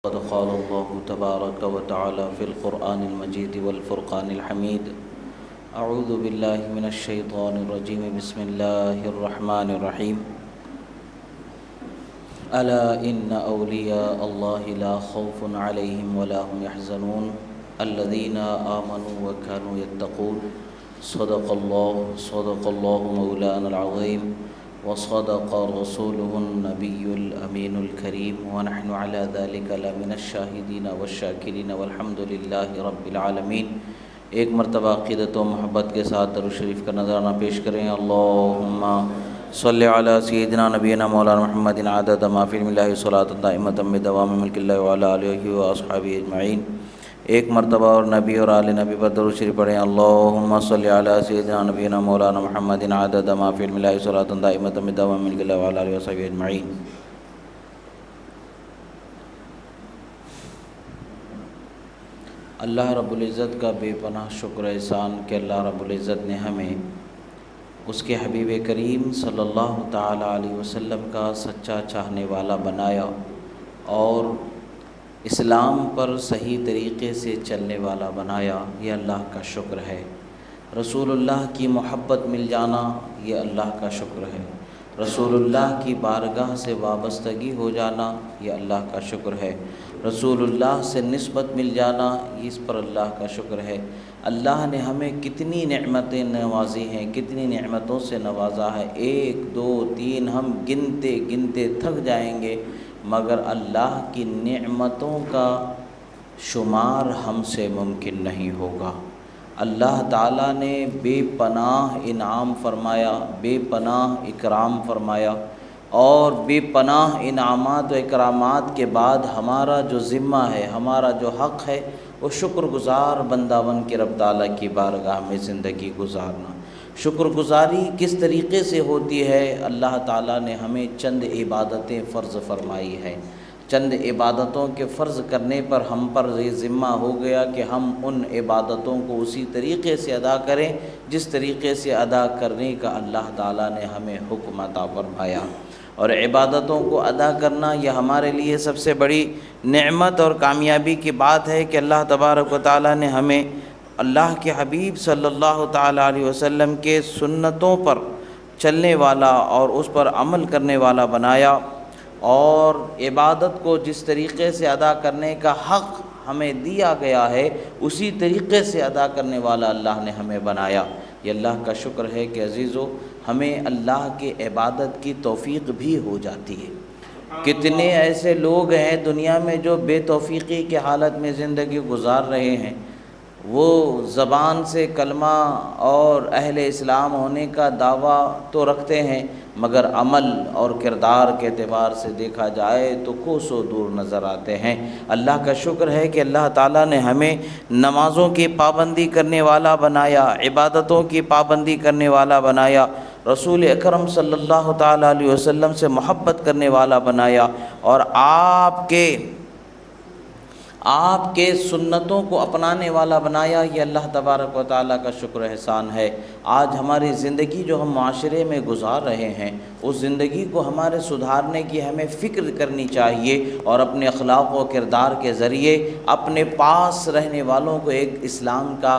قد قال الله تبارك وتعالى في القرآن المجيد والفرقان الحميد. أعوذ بالله من الشيطان الرجيم. بسم الله الرحمن الرحيم. ألا إن أولياء الله لا خوف عليهم ولا هم يحزنون الذين آمنوا وكانوا يتقون. صدق الله مولانا العظيم وصدق رسوله النبي الأمين الكريم ونحن على ذلك لمن الشاهدين والشاكرين والحمد لله رب العالمين. ایک مرتبہ عقیدت و محبت کے ساتھ درود شریف کا نذرانہ پیش کریں. اللہم صلی علی سیدنا نبینا مولانا محمد عدد ما فی علم اللہ صلاۃ دائمۃ بدوام ملک اللہ وعلی آلہ واصحابہ اجمعین. ایک مرتبہ اور نبی اور آل نبی پر درود شریف پڑھیں. اللہم صلی علی سیدنا نبینا مولانا محمد عدد ما فی علم اللہ صلاۃ دائمۃ بدوام ملک اللہ وعلی آلہ واصحابہ اجمعین. اللہ رب العزت کا بے پناہ شکر احسان کہ اللہ رب العزت نے ہمیں اس کے حبیب کریم صلی اللہ تعالی علیہ وسلم کا سچا چاہنے والا بنایا اور اسلام پر صحیح طریقے سے چلنے والا بنایا. یہ اللہ کا شکر ہے. رسول اللہ کی محبت مل جانا یہ اللہ کا شکر ہے. رسول اللہ کی بارگاہ سے وابستگی ہو جانا یہ اللہ کا شکر ہے. رسول اللہ سے نسبت مل جانا اس پر اللہ کا شکر ہے. اللہ نے ہمیں کتنی نعمتیں نوازی ہیں, کتنی نعمتوں سے نوازا ہے. 1 2 3 ہم گنتے گنتے تھک جائیں گے مگر اللہ کی نعمتوں کا شمار ہم سے ممکن نہیں ہوگا. اللہ تعالیٰ نے بے پناہ انعام فرمایا, بے پناہ اکرام فرمایا اور بے پناہ انعامات و اکرامات کے بعد ہمارا جو ذمہ ہے, ہمارا جو حق ہے وہ شکر گزار بندہ بن کے رب تعالیٰ کی بارگاہ میں زندگی گزارنا. شکر گزاری کس طریقے سے ہوتی ہے؟ اللہ تعالیٰ نے ہمیں چند عبادتیں فرض فرمائی ہیں. چند عبادتوں کے فرض کرنے پر ہم پر یہ ذمہ ہو گیا کہ ہم ان عبادتوں کو اسی طریقے سے ادا کریں جس طریقے سے ادا کرنے کا اللہ تعالیٰ نے ہمیں حکم عطا فرمایا. اور عبادتوں کو ادا کرنا یہ ہمارے لیے سب سے بڑی نعمت اور کامیابی کی بات ہے کہ اللہ تبارک و تعالیٰ نے ہمیں اللہ کے حبیب صلی اللہ تعالیٰ علیہ وسلم کے سنتوں پر چلنے والا اور اس پر عمل کرنے والا بنایا اور عبادت کو جس طریقے سے ادا کرنے کا حق ہمیں دیا گیا ہے اسی طریقے سے ادا کرنے والا اللہ نے ہمیں بنایا. یہ اللہ کا شکر ہے کہ عزیزو ہمیں اللہ کے عبادت کی توفیق بھی ہو جاتی ہے. کتنے ایسے لوگ ہیں دنیا میں جو بے توفیقی کے حالت میں زندگی گزار رہے ہیں. وہ زبان سے کلمہ اور اہل اسلام ہونے کا دعویٰ تو رکھتے ہیں مگر عمل اور کردار کے اعتبار سے دیکھا جائے تو کوسوں دور نظر آتے ہیں. اللہ کا شکر ہے کہ اللہ تعالیٰ نے ہمیں نمازوں کی پابندی کرنے والا بنایا, عبادتوں کی پابندی کرنے والا بنایا, رسول اکرم صلی اللہ تعالیٰ علیہ وسلم سے محبت کرنے والا بنایا اور آپ کے سنتوں کو اپنانے والا بنایا. یہ اللہ تبارک و تعالیٰ کا شکر احسان ہے. آج ہماری زندگی جو ہم معاشرے میں گزار رہے ہیں اس زندگی کو ہمارے سدھارنے کی ہمیں فکر کرنی چاہیے اور اپنے اخلاق و کردار کے ذریعے اپنے پاس رہنے والوں کو ایک اسلام کا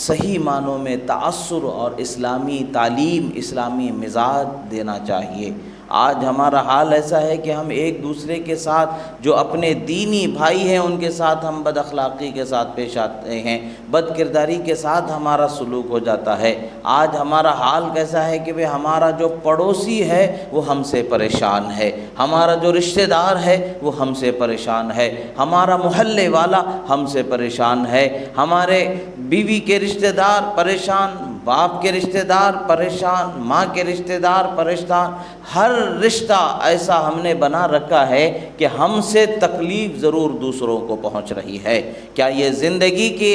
صحیح معنوں میں تأثر اور اسلامی تعلیم, اسلامی مزاج دینا چاہیے. آج ہمارا حال ایسا ہے کہ ہم ایک دوسرے کے ساتھ جو اپنے دینی بھائی ہیں ان کے ساتھ ہم بد اخلاقی کے ساتھ پیش آتے ہیں, بد کرداری کے ساتھ ہمارا سلوک ہو جاتا ہے. آج ہمارا حال کیسا ہے کہ ہمارا جو پڑوسی ہے وہ ہم سے پریشان ہے, ہمارا جو رشتہ دار ہے وہ ہم سے پریشان ہے, ہمارا محلے والا ہم سے پریشان ہے, ہمارے بیوی کے رشتہ دار پریشان, باپ کے رشتہ دار پریشان, ماں کے رشتہ دار پریشان. ہر رشتہ ایسا ہم نے بنا رکھا ہے کہ ہم سے تکلیف ضرور دوسروں کو پہنچ رہی ہے. کیا یہ زندگی کی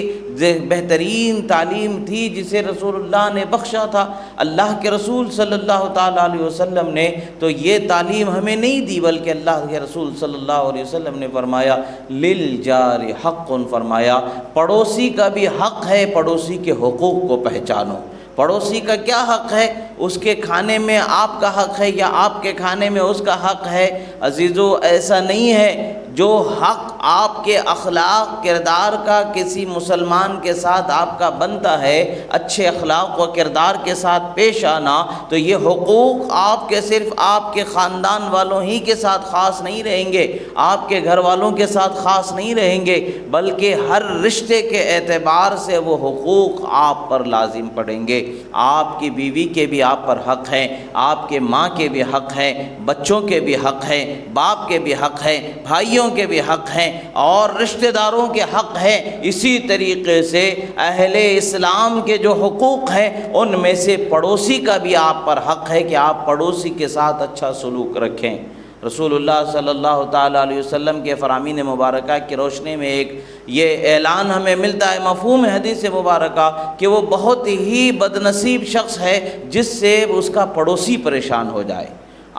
بہترین تعلیم تھی جسے رسول اللہ نے بخشا تھا؟ اللہ کے رسول صلی اللہ تعالیٰ علیہ وسلم نے تو یہ تعلیم ہمیں نہیں دی, بلکہ اللہ کے رسول صلی اللہ علیہ وسلم نے فرمایا للجار حق, فرمایا پڑوسی کا بھی حق ہے, پڑوسی کے حقوق کو پہچانو. پڑوسی کا کیا حق ہے؟ اس کے کھانے میں آپ کا حق ہے یا آپ کے کھانے میں اس کا حق ہے؟ عزیزو ایسا نہیں ہے جو حق آپ کے اخلاق کردار کا کسی مسلمان کے ساتھ آپ کا بنتا ہے، اچھے اخلاق و کردار کے ساتھ پیش آنا، تو یہ حقوق آپ کے صرف آپ کے خاندان والوں ہی کے ساتھ خاص نہیں رہیں گے، آپ کے گھر والوں کے ساتھ خاص نہیں رہیں گے، بلکہ ہر رشتے کے اعتبار سے وہ حقوق آپ پر لازم پڑیں گے۔ آپ کی بیوی کے بھی آپ پر حق ہیں، آپ کے ماں کے بھی حق ہیں، بچوں کے بھی حق ہیں، باپ کے بھی حق ہیں، بھائیوں کے بھی حق ہیں، اور رشتہ داروں کے حق ہیں۔ اسی طریقے سے اہل اسلام کے جو حقوق ہیں ان میں سے پڑوسی کا بھی آپ پر حق ہے کہ آپ پڑوسی کے ساتھ اچھا سلوک رکھیں۔ رسول اللہ صلی اللہ تعالیٰ علیہ وسلم کے فرامین مبارکہ کی روشنی میں ایک یہ اعلان ہمیں ملتا ہے، مفہوم حدیث مبارکہ، کہ وہ بہت ہی بدنصیب شخص ہے جس سے اس کا پڑوسی پریشان ہو جائے۔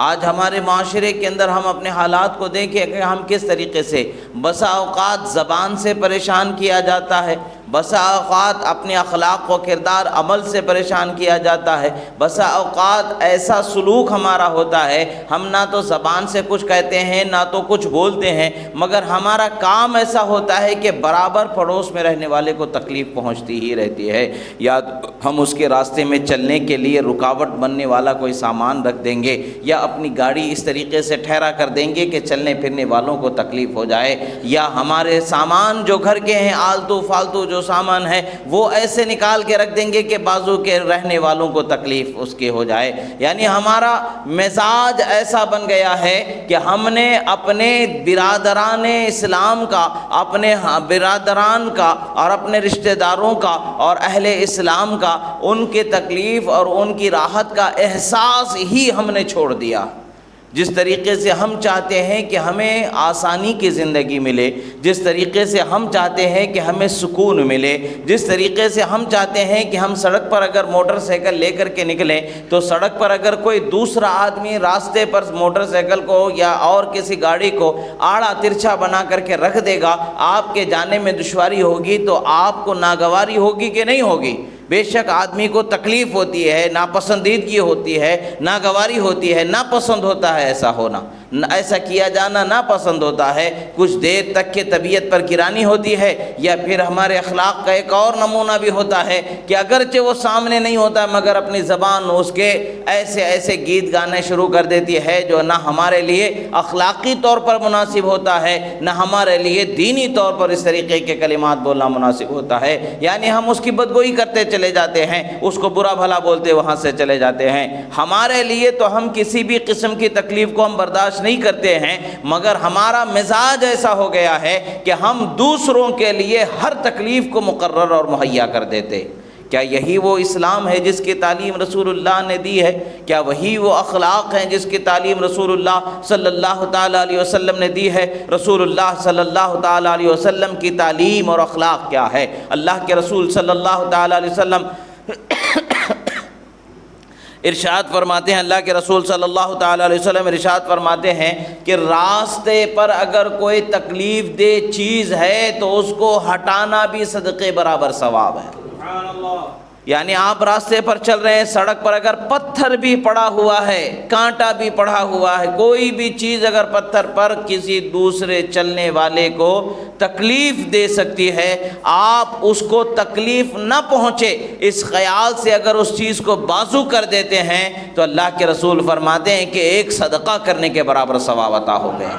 آج ہمارے معاشرے کے اندر ہم اپنے حالات کو دیکھیں کہ ہم کس طریقے سے بسا اوقات زبان سے پریشان کیا جاتا ہے، بسا اوقات اپنے اخلاق و کردار عمل سے پریشان کیا جاتا ہے، بسا اوقات ایسا سلوک ہمارا ہوتا ہے ہم نہ تو زبان سے کچھ کہتے ہیں نہ تو کچھ بولتے ہیں، مگر ہمارا کام ایسا ہوتا ہے کہ برابر پڑوس میں رہنے والے کو تکلیف پہنچتی ہی رہتی ہے، یا ہم اس کے راستے میں چلنے کے لیے رکاوٹ بننے والا کوئی سامان رکھ دیں گے، یا اپنی گاڑی اس طریقے سے ٹھہرا کر دیں گے کہ چلنے پھرنے والوں کو تکلیف ہو جائے، یا ہمارے سامان جو گھر کے ہیں آلتو فالتو جو سامان ہے وہ ایسے نکال کے رکھ دیں گے کہ بازو کے رہنے والوں کو تکلیف اس کے ہو جائے۔ یعنی ہمارا مزاج ایسا بن گیا ہے کہ ہم نے اپنے برادران اسلام کا، اپنے برادران کا اور اپنے رشتہ داروں کا اور اہل اسلام کا ان کے تکلیف اور ان کی راحت کا احساس ہی ہم نے چھوڑ دیا۔ جس طریقے سے ہم چاہتے ہیں کہ ہمیں آسانی کی زندگی ملے، جس طریقے سے ہم چاہتے ہیں کہ ہمیں سکون ملے، جس طریقے سے ہم چاہتے ہیں کہ ہم سڑک پر اگر موٹر سائیکل لے کر کے نکلیں تو سڑک پر اگر کوئی دوسرا آدمی راستے پر موٹر سائیکل کو یا اور کسی گاڑی کو آڑا ترچھا بنا کر کے رکھ دے گا، آپ کے جانے میں دشواری ہوگی تو آپ کو ناگواری ہوگی کہ نہیں ہوگی؟ بے شک آدمی کو تکلیف ہوتی ہے، ناپسندیدگی ہوتی ہے، ناگواری ہوتی ہے، ناپسند ہوتا ہے ایسا ہونا، ایسا کیا جانا ناپسند ہوتا ہے، کچھ دیر تک کے طبیعت پر گرانی ہوتی ہے، یا پھر ہمارے اخلاق کا ایک اور نمونہ بھی ہوتا ہے کہ اگرچہ وہ سامنے نہیں ہوتا مگر اپنی زبان اس کے ایسے ایسے گیت گانے شروع کر دیتی ہے جو نہ ہمارے لیے اخلاقی طور پر مناسب ہوتا ہے نہ ہمارے لیے دینی طور پر اس طریقے کے کلمات بولنا مناسب ہوتا ہے۔ یعنی ہم اس کی بدگوئی کرتے چلے جاتے ہیں، اس کو برا بھلا بولتے وہاں سے چلے جاتے ہیں۔ ہمارے لیے تو ہم کسی بھی قسم کی تکلیف کو ہم برداشت نہیں کرتے ہیں، مگر ہمارا مزاج ایسا ہو گیا ہے کہ ہم دوسروں کے لیے ہر تکلیف کو مقرر اور مہیا کر دیتے۔ کیا یہی وہ اسلام ہے جس کی تعلیم رسول اللہ نے دی ہے؟ کیا وہی وہ اخلاق ہیں جس کی تعلیم رسول اللہ صلی اللہ تعالیٰ علیہ وسلم نے دی ہے؟ رسول اللہ صلی اللہ تعالیٰ علیہ وسلم کی تعلیم اور اخلاق کیا ہے؟ اللہ کے رسول صلی اللہ تعالیٰ علیہ وسلم ارشاد فرماتے ہیں، اللہ کے رسول صلی اللہ تعالیٰ علیہ وسلم ارشاد فرماتے ہیں کہ راستے پر اگر کوئی تکلیف دہ چیز ہے تو اس کو ہٹانا بھی صدقے برابر ثواب ہے۔ سبحان اللہ۔ یعنی آپ راستے پر چل رہے ہیں، سڑک پر اگر پتھر بھی پڑا ہوا ہے، کانٹا بھی پڑا ہوا ہے، کوئی بھی چیز اگر پتھر پر کسی دوسرے چلنے والے کو تکلیف دے سکتی ہے، آپ اس کو تکلیف نہ پہنچے اس خیال سے اگر اس چیز کو بازو کر دیتے ہیں تو اللہ کے رسول فرماتے ہیں کہ ایک صدقہ کرنے کے برابر ثواب عطا ہو گئے۔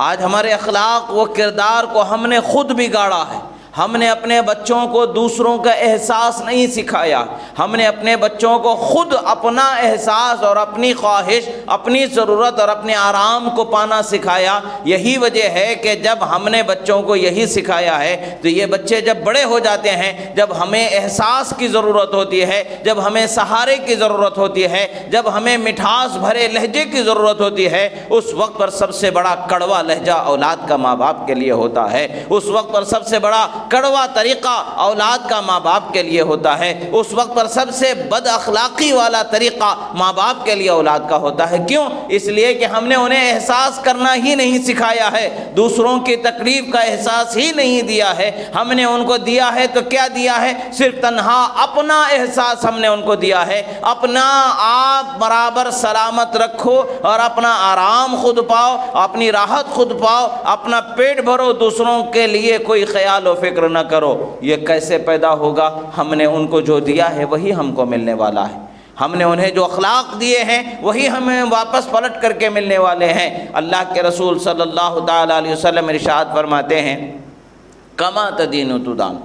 آج ہمارے اخلاق و کردار کو ہم نے خود بگاڑا ہے، ہم نے اپنے بچوں کو دوسروں کا احساس نہیں سکھایا، ہم نے اپنے بچوں کو خود اپنا احساس اور اپنی خواہش، اپنی ضرورت اور اپنے آرام کو پانا سکھایا۔ یہی وجہ ہے کہ جب ہم نے بچوں کو یہی سکھایا ہے تو یہ بچے جب بڑے ہو جاتے ہیں، جب ہمیں احساس کی ضرورت ہوتی ہے، جب ہمیں سہارے کی ضرورت ہوتی ہے، جب ہمیں مٹھاس بھرے لہجے کی ضرورت ہوتی ہے، اس وقت پر سب سے بڑا کڑوا لہجہ اولاد کا ماں باپ کے لیے ہوتا ہے، اس وقت پر سب سے بڑا کڑوا طریقہ اولاد کا ماں باپ کے لیے ہوتا ہے، اس وقت پر سب سے بد اخلاقی والا طریقہ ماں باپ کے لیے اولاد کا ہوتا ہے۔ کیوں؟ اس لیے کہ ہم نے انہیں احساس کرنا ہی نہیں سکھایا ہے، دوسروں کی تکلیف کا احساس ہی نہیں دیا ہے۔ ہم نے ان کو دیا ہے تو کیا دیا ہے؟ صرف تنہا اپنا احساس ہم نے ان کو دیا ہے۔ اپنا آپ برابر سلامت رکھو اور اپنا آرام خود پاؤ، اپنی راحت خود پاؤ، اپنا پیٹ بھرو، دوسروں کے لیے کوئی خیال و فکر نہ کرو۔ یہ کیسے پیدا ہوگا؟ ہم نے ان کو جو دیا ہے وہی ہم کو ملنے والا ہے۔ ہم نے انہیں جو اخلاق دیے ہیں وہی ہمیں واپس پلٹ کر کے ملنے والے ہیں۔ اللہ کے رسول صلی اللہ تعالیٰ علیہ وسلم ارشاد فرماتے ہیں، کما تدین تدان،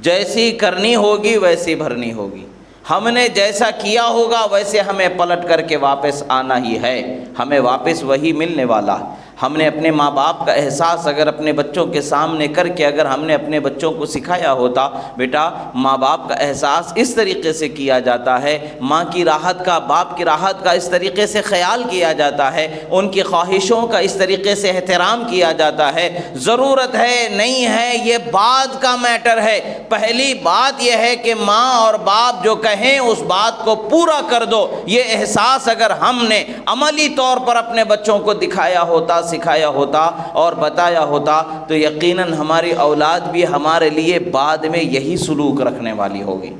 جیسی کرنی ہوگی ویسی بھرنی ہوگی۔ ہم نے جیسا کیا ہوگا ویسے ہمیں پلٹ کر کے واپس آنا ہی ہے، ہمیں واپس وہی ملنے والا ہے۔ ہم نے اپنے ماں باپ کا احساس اگر اپنے بچوں کے سامنے کر کے اگر ہم نے اپنے بچوں کو سکھایا ہوتا، بیٹا ماں باپ کا احساس اس طریقے سے کیا جاتا ہے، ماں کی راحت کا، باپ کی راحت کا اس طریقے سے خیال کیا جاتا ہے، ان کی خواہشوں کا اس طریقے سے احترام کیا جاتا ہے۔ ضرورت ہے نہیں ہے یہ بعد کا میٹر ہے، پہلی بات یہ ہے کہ ماں اور باپ جو کہیں اس بات کو پورا کر دو۔ یہ احساس اگر ہم نے عملی طور پر اپنے بچوں کو دکھایا ہوتا، سکھایا ہوتا اور بتایا ہوتا تو یقیناً ہماری اولاد بھی ہمارے لیے بعد میں یہی سلوک رکھنے والی ہوگی۔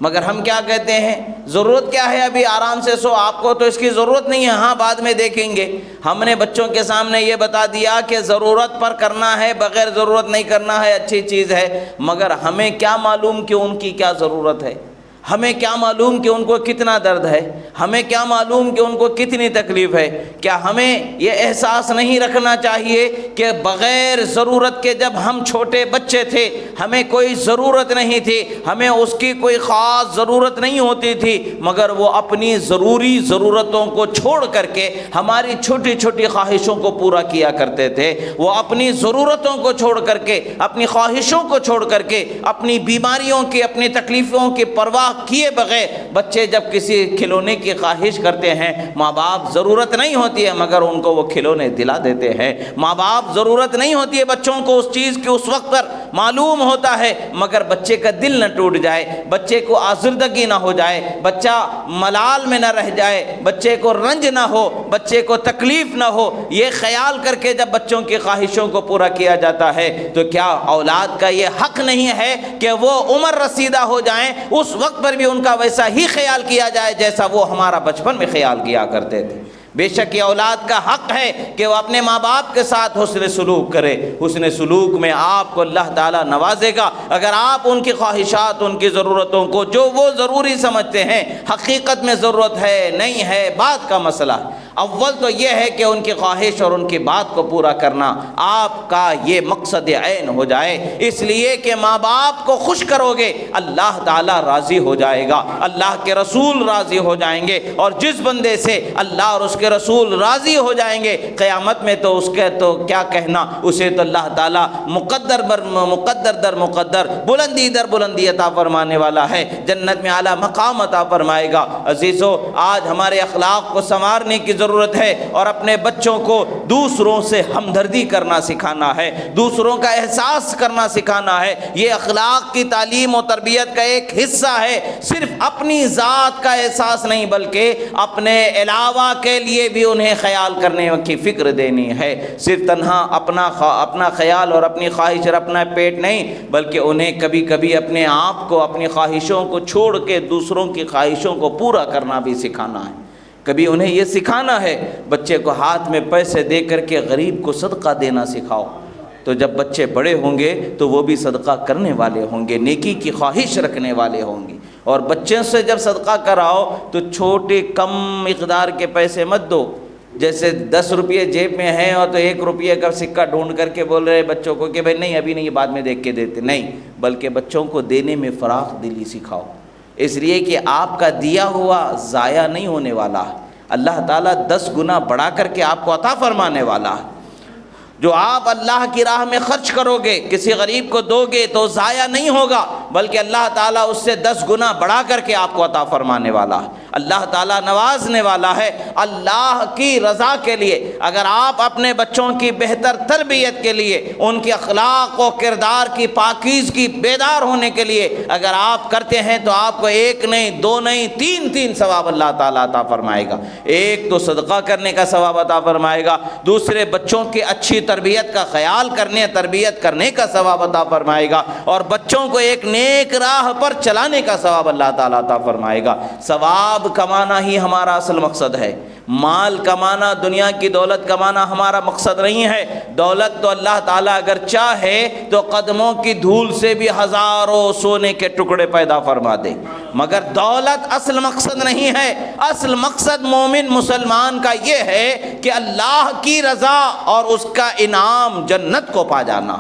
مگر ہم کیا کہتے ہیں؟ ضرورت کیا ہے؟ ابھی آرام سے سو، آپ کو تو اس کی ضرورت نہیں ہے، ہاں بعد میں دیکھیں گے۔ ہم نے بچوں کے سامنے یہ بتا دیا کہ ضرورت پر کرنا ہے، بغیر ضرورت نہیں کرنا ہے، اچھی چیز ہے، مگر ہمیں کیا معلوم کہ ان کی کیا ضرورت ہے؟ ہمیں کیا معلوم کہ ان کو کتنا درد ہے؟ ہمیں کیا معلوم کہ ان کو کتنی تکلیف ہے؟ کیا ہمیں یہ احساس نہیں رکھنا چاہیے کہ بغیر ضرورت کے جب ہم چھوٹے بچے تھے ہمیں کوئی ضرورت نہیں تھی، ہمیں اس کی کوئی خاص ضرورت نہیں ہوتی تھی، مگر وہ اپنی ضروری ضرورتوں کو چھوڑ کر کے ہماری چھوٹی چھوٹی خواہشوں کو پورا کیا کرتے تھے۔ وہ اپنی ضرورتوں کو چھوڑ کر کے، اپنی خواہشوں کو چھوڑ کر کے، اپنی بیماریوں کی، اپنی تکلیفوں کی پرواہ کیے بغیر، بچے جب کسی کھلونے کی خواہش کرتے ہیں، ماں باپ ضرورت نہیں ہوتی ہے مگر ان کو وہ کھلونے دلا دیتے ہیں۔ ماں باپ ضرورت نہیں ہوتی ہے بچوں کو اس چیز کی، اس وقت پر معلوم ہوتا ہے، مگر بچے کا دل نہ ٹوٹ جائے، بچے کو آزردگی نہ ہو جائے، بچہ ملال میں نہ رہ جائے، بچے کو رنج نہ ہو، بچے کو تکلیف نہ ہو، یہ خیال کر کے جب بچوں کی خواہشوں کو پورا کیا جاتا ہے تو کیا اولاد کا یہ حق نہیں ہے کہ وہ عمر رسیدہ ہو جائیں، اس وقت پر بھی ان کا ویسا ہی خیال کیا جائے جیسا وہ ہمارا بچپن میں خیال کیا کرتے تھے؟ بے شک یہ اولاد کا حق ہے کہ وہ اپنے ماں باپ کے ساتھ حسن سلوک کرے۔ حسن سلوک میں آپ کو اللہ تعالیٰ نوازے گا اگر آپ ان کی خواہشات، ان کی ضرورتوں کو جو وہ ضروری سمجھتے ہیں، حقیقت میں ضرورت ہے نہیں ہے بات کا مسئلہ۔ اول تو یہ ہے کہ ان کی خواہش اور ان کی بات کو پورا کرنا آپ کا یہ مقصد عین ہو جائے، اس لیے کہ ماں باپ کو خوش کرو گے اللہ تعالیٰ راضی ہو جائے گا، اللہ کے رسول راضی ہو جائیں گے، اور جس بندے سے اللہ اور اس کے رسول راضی ہو جائیں گے قیامت میں تو اس کے تو کیا کہنا، اسے تو اللہ تعالیٰ مقدر در مقدر، بلندی در بلندی عطا فرمانے والا ہے، جنت میں اعلیٰ مقام عطا فرمائے گا۔ عزیزو، آج ہمارے اخلاق کو سنوارنے کی ضرورت ہے اور اپنے بچوں کو دوسروں سے ہمدردی کرنا سکھانا ہے، دوسروں کا احساس کرنا سکھانا ہے۔ یہ اخلاق کی تعلیم و تربیت کا ایک حصہ ہے، صرف اپنی ذات کا احساس نہیں بلکہ اپنے علاوہ کے لیے بھی انہیں خیال کرنے کی فکر دینی ہے۔ صرف تنہا اپنا خیال اور اپنی خواہش اور اپنا پیٹ نہیں، بلکہ انہیں کبھی کبھی اپنے آپ کو، اپنی خواہشوں کو چھوڑ کے دوسروں کی خواہشوں کو پورا کرنا بھی سکھانا ہے۔ کبھی انہیں یہ سکھانا ہے، بچے کو ہاتھ میں پیسے دے کر کے غریب کو صدقہ دینا سکھاؤ، تو جب بچے بڑے ہوں گے تو وہ بھی صدقہ کرنے والے ہوں گے، نیکی کی خواہش رکھنے والے ہوں گے۔ اور بچے سے جب صدقہ کراؤ تو چھوٹے کم مقدار کے پیسے مت دو، جیسے 10 روپئے جیب میں ہیں اور تو 1 روپیے کا سکہ ڈھونڈ کر کے بول رہے بچوں کو کہ بھائی نہیں ابھی نہیں، بعد میں دیکھ کے دیتے، نہیں، بلکہ بچوں کو دینے میں فراخ دلی سکھاؤ، اس لیے کہ آپ کا دیا ہوا ضائع نہیں ہونے والا ہے، اللہ تعالیٰ 10 گنا بڑھا کر کے آپ کو عطا فرمانے والا ہے۔ جو آپ اللہ کی راہ میں خرچ کرو گے، کسی غریب کو دو گے تو ضائع نہیں ہوگا، بلکہ اللہ تعالیٰ اس سے 10 گنا بڑھا کر کے آپ کو عطا فرمانے والا ہے۔ اللہ تعالیٰ نوازنے والا ہے اللہ کی رضا کے لیے۔ اگر آپ اپنے بچوں کی بہتر تربیت کے لیے، ان کے اخلاق و کردار کی پاکیزگی بیدار ہونے کے لیے اگر آپ کرتے ہیں تو آپ کو 1 نہیں 2 نہیں 3 ثواب اللہ تعالیٰ عطا فرمائے گا۔ ایک تو صدقہ کرنے کا ثواب عطا فرمائے گا، دوسرے بچوں کی اچھی تربیت کا خیال تربیت کرنے کا ثواب عطا فرمائے گا، اور بچوں کو ایک نیک راہ پر چلانے کا ثواب اللہ تعالیٰ عطا فرمائے گا۔ ثواب کمانا ہی ہمارا اصل مقصد ہے۔ مال کمانا، دنیا کی دولت کمانا ہمارا مقصد نہیں ہے۔ دولت تو اللہ تعالیٰ اگر چاہے تو قدموں کی دھول سے بھی ہزاروں سونے کے ٹکڑے پیدا فرما دے، مگر دولت اصل مقصد نہیں ہے۔ اصل مقصد مومن مسلمان کا یہ ہے کہ اللہ کی رضا اور اس کا انعام جنت کو پا جانا۔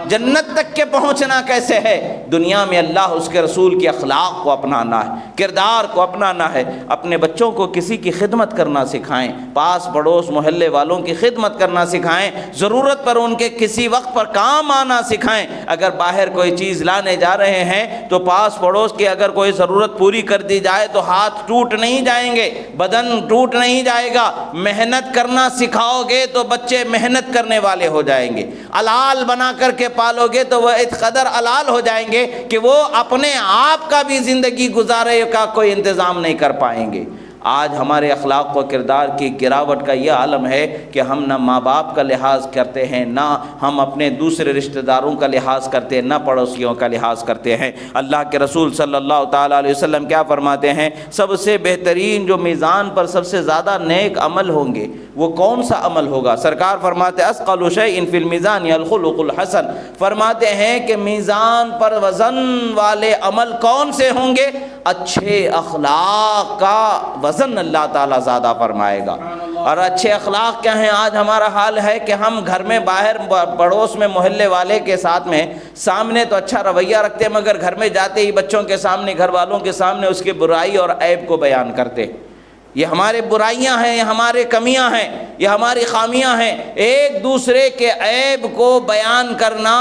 جنت تک کے پہنچنا کیسے ہے؟ دنیا میں اللہ اس کے رسول کے اخلاق کو اپنانا ہے، کردار کو اپنانا ہے۔ اپنے بچوں کو کسی کی خدمت کرنا سکھائیں، پاس پڑوس محلے والوں کی خدمت کرنا سکھائیں، ضرورت پر ان کے کسی وقت پر کام آنا سکھائیں۔ اگر باہر کوئی چیز لانے جا رہے ہیں تو پاس پڑوس کی اگر کوئی ضرورت پوری کر دی جائے تو ہاتھ ٹوٹ نہیں جائیں گے، بدن ٹوٹ نہیں جائے گا۔ محنت کرنا سکھاؤ گے تو بچے محنت کرنے والے ہو جائیں گے۔ حلال بنا کر کے پالو گے تو وہ اس قدر حلال ہو جائیں گے کہ وہ اپنے آپ کا بھی زندگی گزارے کا کوئی انتظام نہیں کر پائیں گے۔ آج ہمارے اخلاق و کردار کی گراوٹ کا یہ عالم ہے کہ ہم نہ ماں باپ کا لحاظ کرتے ہیں، نہ ہم اپنے دوسرے رشتہ داروں کا لحاظ کرتے ہیں، نہ پڑوسیوں کا لحاظ کرتے ہیں۔ اللہ کے رسول صلی اللہ تعالیٰ علیہ وسلم کیا فرماتے ہیں؟ سب سے بہترین جو میزان پر سب سے زیادہ نیک عمل ہوں گے وہ کون سا عمل ہوگا؟ سرکار فرماتے ہیں اثقل شیء فی المیزان الخلق الحسن، فرماتے ہیں کہ میزان پر وزن والے عمل کون سے ہوں گے؟ اچھے اخلاق کا وزن اللہ تعالیٰ زیادہ فرمائے گا۔ اور اچھے اخلاق کیا ہیں؟ آج ہمارا حال ہے کہ ہم گھر میں، باہر پڑوس میں، محلے والے کے ساتھ میں سامنے تو اچھا رویہ رکھتے ہیں، مگر گھر میں جاتے ہی بچوں کے سامنے، گھر والوں کے سامنے اس کی برائی اور عیب کو بیان کرتے۔ یہ ہمارے برائیاں ہیں، یہ ہمارے کمیاں ہیں، یہ ہماری خامیاں ہیں۔ ایک دوسرے کے عیب کو بیان کرنا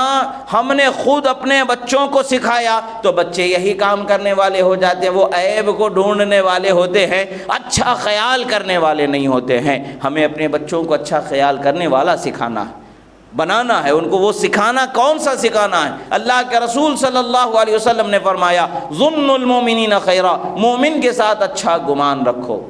ہم نے خود اپنے بچوں کو سکھایا تو بچے یہی کام کرنے والے ہو جاتے ہیں۔ وہ عیب کو ڈھونڈنے والے ہوتے ہیں، اچھا خیال کرنے والے نہیں ہوتے ہیں۔ ہمیں اپنے بچوں کو اچھا خیال کرنے والا سکھانا ہے، بنانا ہے ان کو۔ وہ سکھانا کون سا سکھانا ہے؟ اللہ کے رسول صلی اللہ علیہ وسلم نے فرمایا ظن المؤمنین خیرا، مومن کے ساتھ اچھا گمان رکھو،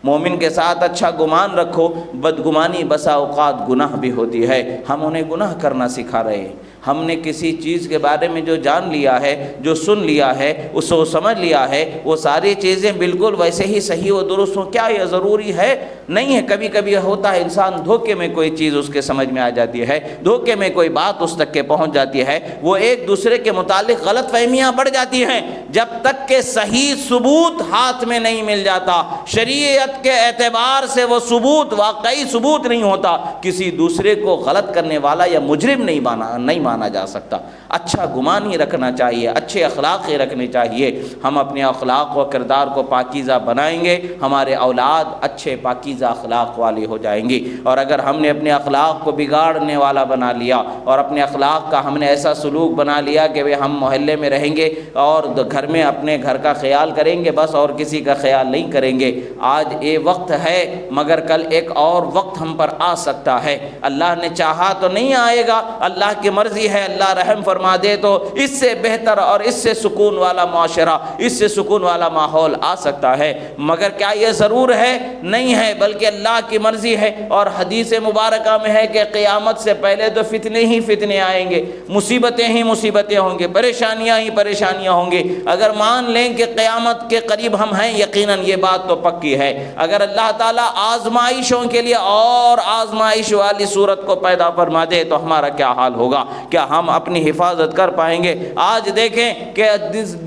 مومن کے ساتھ اچھا گمان رکھو۔ بدگمانی بسا اوقات گناہ بھی ہوتی ہے، ہم انہیں گناہ کرنا سکھا رہے ہیں۔ ہم نے کسی چیز کے بارے میں جو جان لیا ہے، جو سن لیا ہے، اس کو سمجھ لیا ہے، وہ ساری چیزیں بالکل ویسے ہی صحیح و درست ہوں، کیا یہ ضروری ہے؟ نہیں ہے۔ کبھی کبھی ہوتا ہے انسان دھوکے میں کوئی چیز اس کے سمجھ میں آ جاتی ہے، دھوکے میں کوئی بات اس تک کے پہنچ جاتی ہے، وہ ایک دوسرے کے متعلق غلط فہمیاں بڑھ جاتی ہیں۔ جب تک کہ صحیح ثبوت ہاتھ میں نہیں مل جاتا، شریعت کے اعتبار سے وہ ثبوت واقعی ثبوت نہیں ہوتا، کسی دوسرے کو غلط کرنے والا یا مجرم نہیں مانا جا سکتا۔ اچھا گمان ہی رکھنا چاہیے، اچھے اخلاق ہی رکھنے چاہیے۔ ہم اپنے اخلاق و کردار کو پاکیزہ بنائیں گے، ہمارے اولاد اچھے پاکیزہ اخلاق والے ہو جائیں گی۔ اور اگر ہم نے اپنے اخلاق کو بگاڑنے والا بنا لیا اور اپنے اخلاق کا ہم نے ایسا سلوک بنا لیا کہ ہم محلے میں رہیں گے اور گھر میں اپنے گھر کا خیال کریں گے بس، اور کسی کا خیال نہیں کریں گے، آج یہ وقت ہے مگر کل ایک اور وقت ہم پر آ سکتا ہے۔ اللہ نے چاہا تو نہیں آئے گا، اللہ کی مرضی ہے، اللہ رحم فرما دے تو اس سے بہتر اور اس سے سکون والا معاشرہ، اس سے سکون والا ماحول آ سکتا ہے۔ مگر کیا یہ ضرور ہے؟ نہیں ہے، بلکہ اللہ کی مرضی ہے۔ اور حدیث مبارکہ میں ہے کہ قیامت سے پہلے تو فتنے ہی فتنے آئیں گے، مصیبتیں ہی مصیبتیں ہوں گے، پریشانیاں ہی پریشانیاں ہوں گی۔ اگر مان لیں کہ قیامت کے قریب ہم ہیں، یقیناً یہ بات تو پکی ہے۔ اگر اللہ تعالیٰ آزمائشوں کے لیے اور آزمائش والی صورت کو پیدا فرما دے تو ہمارا کیا حال ہوگا؟ کیا ہم اپنی حفاظت کر پائیں گے؟ آج دیکھیں کہ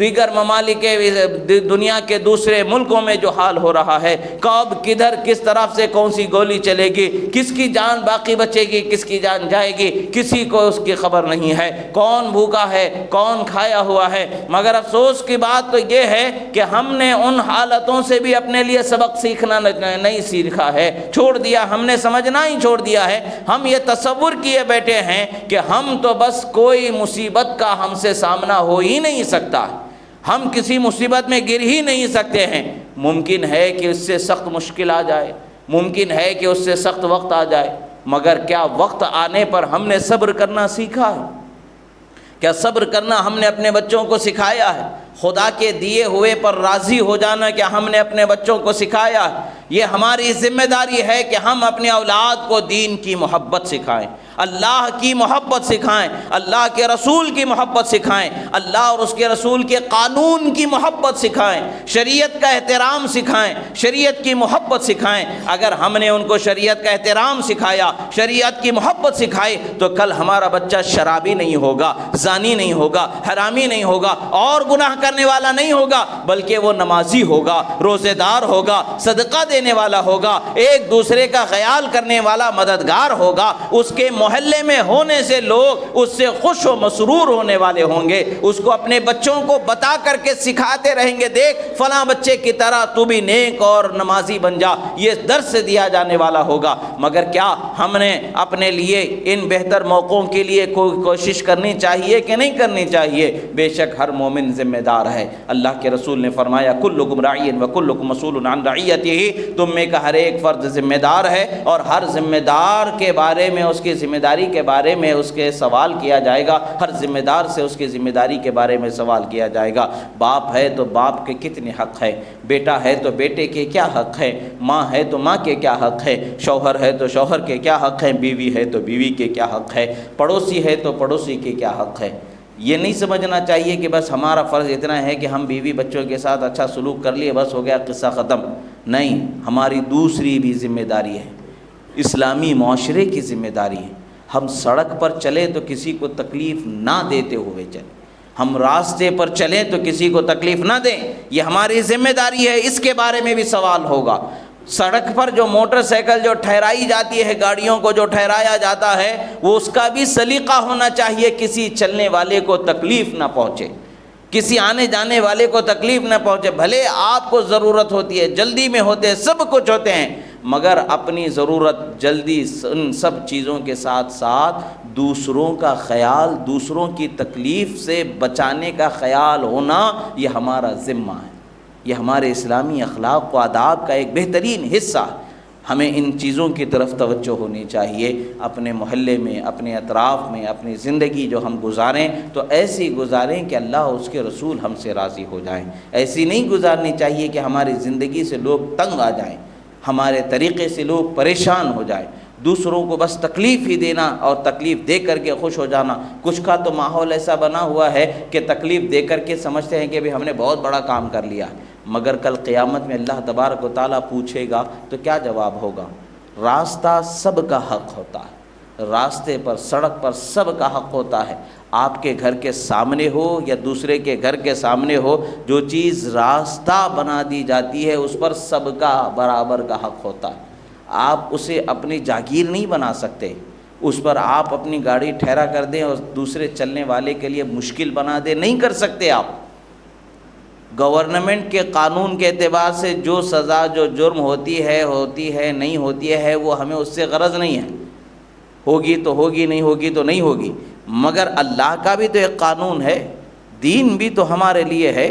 دیگر ممالک دنیا کے دوسرے ملکوں میں جو حال ہو رہا ہے، کب کدھر کس طرف سے کون سی گولی چلے گی، کس کی جان باقی بچے گی، کس کی جان جائے گی، کسی کو اس کی خبر نہیں ہے۔ کون بھوکا ہے، کون کھایا ہوا ہے۔ مگر افسوس کی بات تو یہ ہے کہ ہم نے ان حالتوں سے بھی اپنے لیے سبق سیکھنا نہیں سیکھا ہے، چھوڑ دیا، ہم نے سمجھنا ہی چھوڑ دیا ہے۔ ہم یہ تصور کیے بیٹھے ہیں کہ ہم تو بس کوئی مصیبت کا ہم سے سامنا ہو ہی نہیں سکتا، ہم کسی مصیبت میں گر ہی نہیں سکتے ہیں۔ ممکن ہے کہ اس سے سخت مشکل آ جائے، ممکن ہے کہ اس سے سخت وقت آ جائے، مگر کیا وقت آنے پر ہم نے صبر کرنا سیکھا ہے؟ کیا صبر کرنا ہم نے اپنے بچوں کو سکھایا ہے؟ خدا کے دیے ہوئے پر راضی ہو جانا کیا ہم نے اپنے بچوں کو سکھایا ہے؟ یہ ہماری ذمہ داری ہے کہ ہم اپنے اولاد کو دین کی محبت سکھائیں، اللہ کی محبت سکھائیں، اللہ کے رسول کی محبت سکھائیں، اللہ اور اس کے رسول کے قانون کی محبت سکھائیں، شریعت کا احترام سکھائیں، شریعت کی محبت سکھائیں۔ اگر ہم نے ان کو شریعت کا احترام سکھایا، شریعت کی محبت سکھائی، تو کل ہمارا بچہ شرابی نہیں ہوگا، زانی نہیں ہوگا، حرامی نہیں ہوگا، اور گناہ کرنے والا نہیں ہوگا، بلکہ وہ نمازی ہوگا، روزے دار ہوگا، صدقہ دینے والا ہوگا، ایک دوسرے کا خیال کرنے والا مددگار ہوگا۔ اس کے محلے میں ہونے سے لوگ اس سے خوش و مسرور ہونے والے ہوں گے۔ اس کو اپنے بچوں کو بتا کر کے سکھاتے رہیں گے، دیکھ فلاں بچے کی طرح تو بھی نیک اور نمازی بن جا، یہ درس دیا جانے والا ہوگا۔ مگر کیا ہم نے اپنے لیے ان بہتر موقعوں کے لیے کوئی کوشش کرنی چاہیے کہ نہیں کرنی چاہیے؟ بے شک ہر مومن ذمہ دار ہے۔ اللہ کے رسول نے فرمایا کلکم راع وکلکم مسئول عن رعیتہ، تم میں کا ہر ایک فرد ذمہ دار ہے، اور ہر ذمہ دار کے بارے میں، اس کی ذمہ داری کے بارے میں اس کے سوال کیا جائے گا، ہر ذمہ دار سے اس کی ذمہ داری کے بارے میں سوال کیا جائے گا۔ باپ ہے تو باپ کے کتنے حق ہے، بیٹا ہے تو بیٹے کے کیا حق ہے، ماں ہے تو ماں کے کیا حق ہے، شوہر ہے تو شوہر کے کیا حق ہے، بیوی ہے تو بیوی کے کیا حق ہے، پڑوسی ہے تو پڑوسی کے کیا حق ہے۔ یہ نہیں سمجھنا چاہیے کہ بس ہمارا فرض اتنا ہے کہ ہم بیوی بچوں کے ساتھ اچھا سلوک کر لیے، بس ہو گیا قصہ ختم۔ نہیں، ہماری دوسری بھی ذمہ داری ہے، اسلامی معاشرے کی ذمہ داری ہے۔ ہم سڑک پر چلیں تو کسی کو تکلیف نہ دیتے ہوئے چلیں، ہم راستے پر چلیں تو کسی کو تکلیف نہ دیں، یہ ہماری ذمہ داری ہے۔ اس کے بارے میں بھی سوال ہوگا۔ سڑک پر جو موٹر سائیکل جو ٹھہرائی جاتی ہے، گاڑیوں کو جو ٹھہرایا جاتا ہے، وہ اس کا بھی سلیقہ ہونا چاہیے، کسی چلنے والے کو تکلیف نہ پہنچے، کسی آنے جانے والے کو تکلیف نہ پہنچے۔ بھلے آپ کو ضرورت ہوتی ہے، جلدی میں ہوتے ہیں، سب کچھ ہوتے ہیں، مگر اپنی ضرورت، جلدی، ان سب چیزوں کے ساتھ ساتھ دوسروں کا خیال، دوسروں کی تکلیف سے بچانے کا خیال ہونا، یہ ہمارا ذمہ ہے۔ یہ ہمارے اسلامی اخلاق و آداب کا ایک بہترین حصہ ہے۔ ہمیں ان چیزوں کی طرف توجہ ہونی چاہیے۔ اپنے محلے میں، اپنے اطراف میں، اپنی زندگی جو ہم گزاریں تو ایسی گزاریں کہ اللہ اور اس کے رسول ہم سے راضی ہو جائیں۔ ایسی نہیں گزارنی چاہیے کہ ہماری زندگی سے لوگ تنگ آ جائیں، ہمارے طریقے سے لوگ پریشان ہو جائیں، دوسروں کو بس تکلیف ہی دینا اور تکلیف دے کر کے خوش ہو جانا۔ کچھ کا تو ماحول ایسا بنا ہوا ہے کہ تکلیف دے کر کے سمجھتے ہیں کہ بھی ہم نے بہت بڑا کام کر لیا، مگر کل قیامت میں اللہ تبارک و تعالیٰ پوچھے گا تو کیا جواب ہوگا؟ راستہ سب کا حق ہوتا ہے، راستے پر، سڑک پر سب کا حق ہوتا ہے۔ آپ کے گھر کے سامنے ہو یا دوسرے کے گھر کے سامنے ہو، جو چیز راستہ بنا دی جاتی ہے اس پر سب کا برابر کا حق ہوتا ہے۔ آپ اسے اپنی جاگیر نہیں بنا سکتے، اس پر آپ اپنی گاڑی ٹھہرا کر دیں اور دوسرے چلنے والے کے لیے مشکل بنا دیں، نہیں کر سکتے آپ۔ گورنمنٹ کے قانون کے اعتبار سے جو سزا، جو جرم ہوتی ہے نہیں ہوتی ہے، وہ ہمیں اس سے غرض نہیں ہے، ہوگی تو ہوگی، نہیں ہوگی تو نہیں ہوگی، مگر اللہ کا بھی تو ایک قانون ہے، دین بھی تو ہمارے لیے ہے،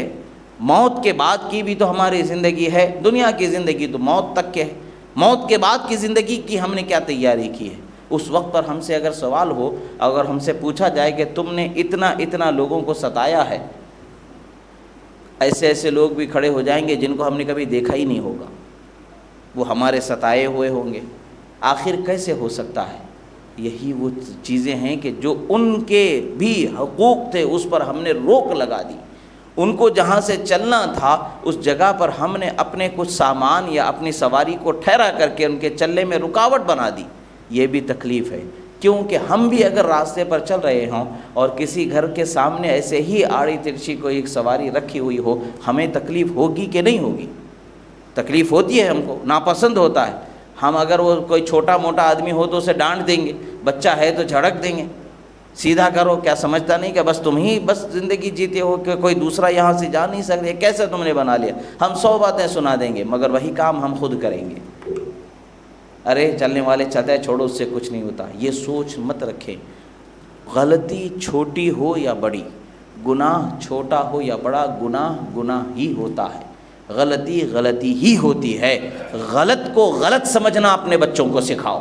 موت کے بعد کی بھی تو ہماری زندگی ہے۔ دنیا کی زندگی تو موت تک کے ہے، موت کے بعد کی زندگی کی ہم نے کیا تیاری کی ہے؟ اس وقت پر ہم سے اگر سوال ہو، اگر ہم سے پوچھا جائے کہ تم نے اتنا لوگوں کو ستایا ہے، ایسے ایسے لوگ بھی کھڑے ہو جائیں گے جن کو ہم نے کبھی دیکھا ہی نہیں ہوگا، وہ ہمارے ستائے ہوئے ہوں گے۔ آخر کیسے ہو سکتا ہے؟ یہی وہ چیزیں ہیں کہ جو ان کے بھی حقوق تھے اس پر ہم نے روک لگا دی، ان کو جہاں سے چلنا تھا اس جگہ پر ہم نے اپنے کچھ سامان یا اپنی سواری کو ٹھہرا کر کے ان کے چلنے میں رکاوٹ بنا دی۔ یہ بھی تکلیف ہے، کیونکہ ہم بھی اگر راستے پر چل رہے ہوں اور کسی گھر کے سامنے ایسے ہی آڑی ترچھی کوئی ایک سواری رکھی ہوئی ہو، ہمیں تکلیف ہوگی کہ نہیں ہوگی؟ تکلیف ہوتی ہے، ہم کو ناپسند ہوتا ہے۔ ہم اگر وہ کوئی چھوٹا موٹا آدمی ہو تو اسے ڈانٹ دیں گے، بچہ ہے تو جھڑک دیں گے، سیدھا کرو، کیا سمجھتا نہیں کہ بس تم ہی بس زندگی جیتے ہو کہ کوئی دوسرا یہاں سے جا نہیں سکتے؟ کیسے تم نے بنا لیا؟ ہم 100 باتیں سنا دیں گے مگر وہی کام ہم خود کریں گے۔ ارے چلنے والے چلتے ہیں، چھوڑو، اس سے کچھ نہیں ہوتا، یہ سوچ مت رکھیں۔ غلطی چھوٹی ہو یا بڑی، گناہ چھوٹا ہو یا بڑا، گناہ گناہ ہی ہوتا ہے، غلطی غلطی ہی ہوتی ہے۔ غلط کو غلط سمجھنا اپنے بچوں کو سکھاؤ،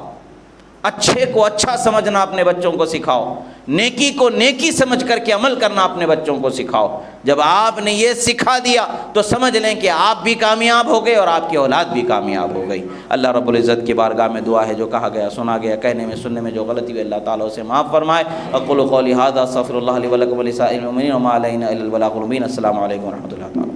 اچھے کو اچھا سمجھنا اپنے بچوں کو سکھاؤ، نیکی کو نیکی سمجھ کر کے عمل کرنا اپنے بچوں کو سکھاؤ۔ جب آپ نے یہ سکھا دیا تو سمجھ لیں کہ آپ بھی کامیاب ہو گئے اور آپ کی اولاد بھی کامیاب ہو گئی۔ اللہ رب العزت کی بارگاہ میں دعا ہے جو کہا گیا سنا گیا، کہنے میں سننے میں جو غلطی ہوئی اللہ تعالیٰ اسے معاف فرمائے۔ اقول قولی ھذا استغفر اللہ لی ولکم ولسائر المؤمنین وما علینا الا البلاغ المبین۔ السلام علیکم ورحمۃ اللہ تعالیٰ۔